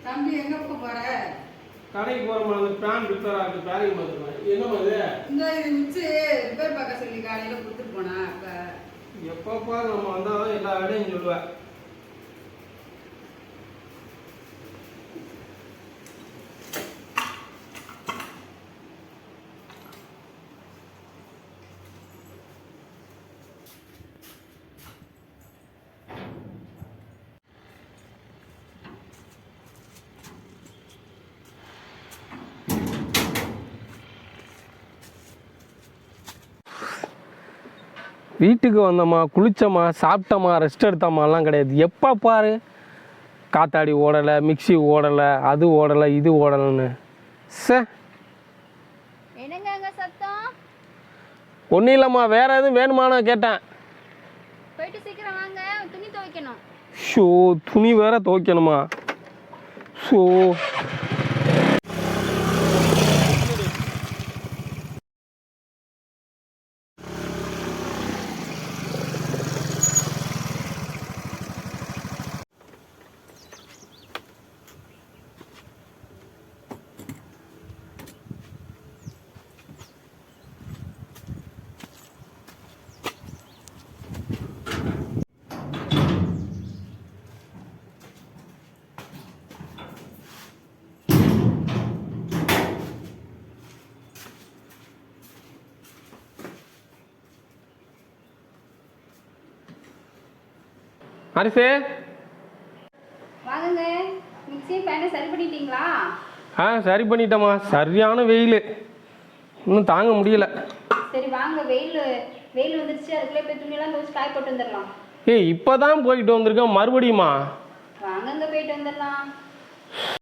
தம்பி எங்க போற? கடைக்கு போறோம். அந்த பிரான் ரிப்பேர் ஆகுது, பேரிங் மாத்துறேன். என்னம்மா இது? இந்த இது மிச்சு ரிப்பேர் பார்க்க சொல்லி காலையில கொடுத்துட்டு போனா. எப்பப்பா நம்ம வந்தாதான் எல்லா வேலையும் சொல்லுவேன். வீட்டுக்கு வந்தோமா, குளித்தோமா, சாப்பிட்டோமா, ரெஸ்ட் எடுத்தோமாலாம் கிடையாது. எப்போ பாரு காத்தாடி ஓடலை, மிக்சி ஓடலை, அது ஓடலை, இது ஓடலைன்னு. என்னங்க அங்க சத்தம்? ஒன்றும் இல்லைம்மா, வேற எதுவும் வேணுமான்னு கேட்டேன். போயிட்டு சீக்கிரம் வாங்க, துணி துவைக்கணும். ஷோ, துணி வேற துவைக்கணுமா? ஷோ, அரிசே வாங்குங்க, மிக்ஸி பேனை சரி பண்ணிட்டீங்களா? சரி பண்ணிட்டேம்மா. சரியான வெயில், இன்னும் தாங்க முடியல. சரி வாங்க, வெயில் வெயில் வந்துருச்சு, அதுக்குள்ளே போய் துணியெல்லாம் துவைச்சு காய போட்டு வந்துடலாம். இப்போதான் போயிட்டு வந்திருக்கேன், மறுபடியுமா? வாங்கங்க, போயிட்டு வந்துடலாம்.